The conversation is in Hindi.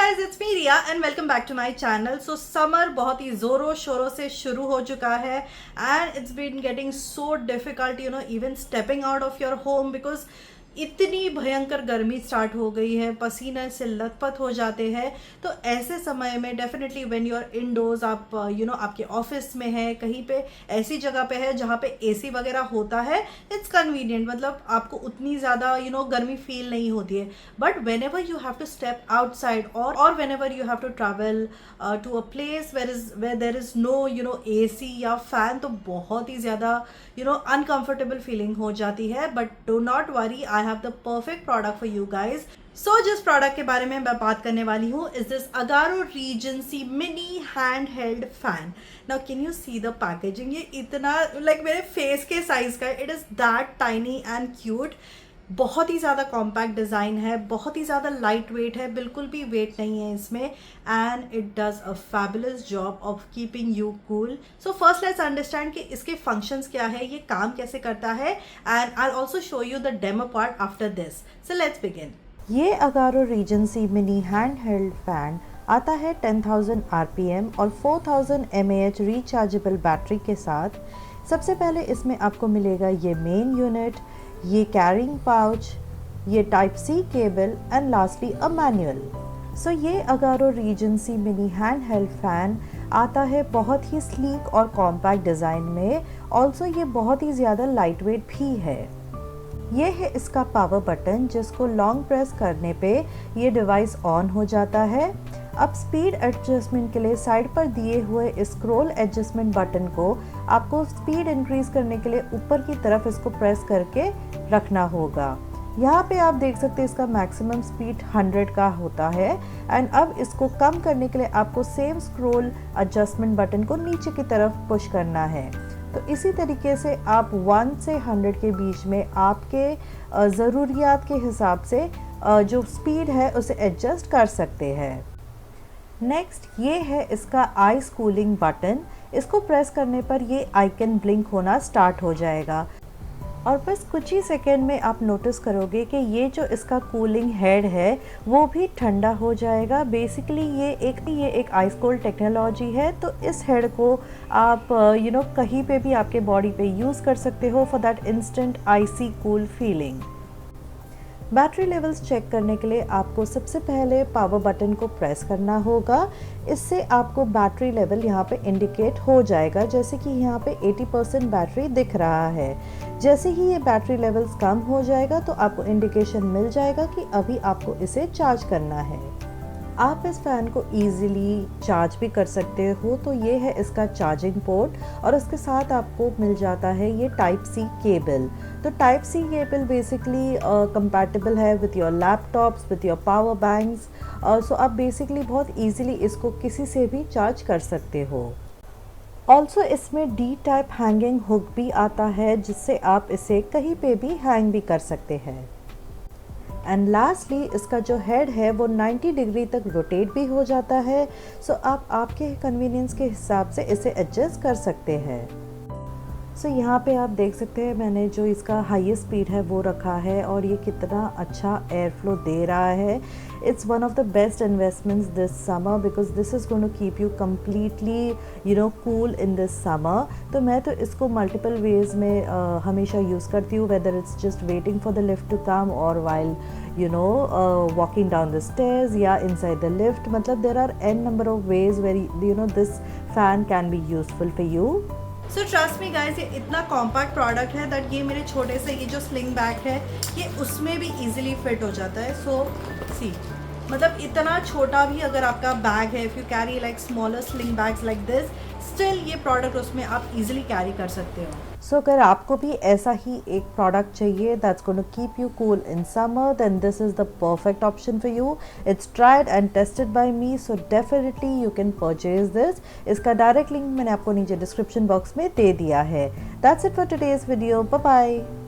Guys it's me Riya and welcome back to my channel. So summer बहुत ही जोरों शोरों से शुरू हो चुका है and it's been getting so difficult even stepping out of your home because इतनी भयंकर गर्मी स्टार्ट हो गई है, पसीने से लथपथ हो जाते हैं। तो ऐसे समय में definitely when you are indoors, आप आपके ऑफिस में है, कहीं पे ऐसी जगह पे है जहाँ पे एसी वगैरह होता है, इट्स कन्वीनियंट, मतलब आपको उतनी ज़्यादा गर्मी फील नहीं होती है। But whenever you have to step outside और whenever you have to travel to a place where there is no AC या फैन, तो बहुत ही ज़्यादा अनकंफर्टेबल फीलिंग हो जाती है। But do not worry, I have the perfect product for you guys. So जिस प्रोडक्ट के बारे में मैं बात करने वाली हूँ is this Agaro regency mini hand held fan. Now can you see the packaging, ये इतना मेरे फेस के साइज का है। It is that tiny and cute. बहुत ही ज़्यादा कॉम्पैक्ट डिज़ाइन है, बहुत ही ज़्यादा लाइट वेट है, बिल्कुल भी वेट नहीं है इसमें, and it does a fabulous job of keeping you cool. So first let's understand कि इसके फंक्शंस क्या है, ये काम कैसे करता है, and I also show you the demo part after this. So let's begin. ये Agaro regency mini hand held fan आता है 10,000 RPM और 4,000 mAh रिचार्जेबल बैटरी के साथ। सबसे पहले इसमें आपको मिलेगा ये मेन यूनिट, ये कैरिंग पाउच, ये type C cable and lastly a manual. So ये Agaro regency mini hand held fan आता है बहुत ही स्लीक और कॉम्पैक्ट डिज़ाइन में। ऑल्सो ये बहुत ही ज़्यादा लाइट वेट भी है। ये है इसका पावर बटन, जिसको लॉन्ग प्रेस करने पे ये डिवाइस ऑन हो जाता है। अब स्पीड एडजस्टमेंट के लिए साइड पर दिए हुए इस स्क्रॉल एडजस्टमेंट बटन को आपको स्पीड इंक्रीज करने के लिए ऊपर की तरफ इसको प्रेस करके रखना होगा। यहाँ पे आप देख सकते हैं इसका मैक्सिमम स्पीड 100 का होता है। एंड अब इसको कम करने के लिए आपको सेम स्क्रॉल एडजस्टमेंट बटन को नीचे की तरफ पुश करना है। तो इसी तरीके से आप 1 से 100 के बीच में आपके ज़रूरियात के हिसाब से जो स्पीड है उसे एडजस्ट कर सकते हैं। नेक्स्ट ये है इसका आइस कूलिंग बटन। इसको प्रेस करने पर ये आइकन ब्लिंक होना स्टार्ट हो जाएगा और बस कुछ ही सेकेंड में आप नोटिस करोगे कि ये जो इसका कूलिंग हेड है वो भी ठंडा हो जाएगा। बेसिकली ये एक आइस कोल्ड टेक्नोलॉजी है। तो इस हेड को आप कहीं पे भी आपके बॉडी पे यूज़ कर सकते हो for that instant icy cool feeling. Battery levels check करने के लिए आपको सबसे पहले पावर बटन को प्रेस करना होगा। इससे आपको बैटरी लेवल यहाँ पे इंडिकेट हो जाएगा, जैसे कि यहाँ पे 80% बैटरी दिख रहा है। जैसे ही ये बैटरी लेवल्स कम हो जाएगा तो आपको इंडिकेशन मिल जाएगा कि अभी आपको इसे चार्ज करना है। आप इस फ़ैन को ईज़िली चार्ज भी कर सकते हो। तो ये है इसका चार्जिंग पोर्ट और उसके साथ आपको मिल जाता है ये टाइप सी केबल। तो type C cable basically compatible है with your laptops, with your power banks. So आप बेसिकली बहुत ईज़िली इसको किसी से भी चार्ज कर सकते हो। ऑल्सो इसमें डी टाइप हैंगिंग हुक भी आता है, जिससे आप इसे कहीं पे भी हैंग भी कर सकते हैं। एंड लास्टली इसका जो हेड है वो 90 डिग्री तक रोटेट भी हो जाता है। सो आप आपके कन्वीनियंस के हिसाब से इसे एडजस्ट कर सकते हैं। सो यहाँ पे आप देख सकते हैं मैंने जो इसका हाईएस्ट स्पीड है वो रखा है और ये कितना अच्छा एयर फ्लो दे रहा है। It's one of the best investments this summer because this is going to keep you completely cool in this summer. तो मैं तो इसको मल्टीपल वेज में हमेशा यूज़ करती हूँ, whether it's just waiting for the lift to come और while walking down the stairs या inside the lift। मतलब there are n number of ways where this fan can be useful for you। So trust me guys, ये इतना कॉम्पैक्ट प्रोडक्ट है दैट ये मेरे छोटे से ये जो स्लिंग बैग है ये उसमें भी इजीली फिट हो जाता है। सो सी मतलब इतना छोटा भी अगर आपका बैग है, if you carry like smaller sling bags like this, still ये प्रोडक्ट उसमें आप इजीली कैरी कर सकते हो। सो अगर आपको भी ऐसा ही एक प्रोडक्ट चाहिए that's going to keep you cool in summer, then this is the perfect option for you. It's tried and tested by me, so definitely you can purchase this. इसका डायरेक्ट लिंक मैंने आपको नीचे डिस्क्रिप्शन बॉक्स में दे दिया है। That's it for today's video. Bye bye.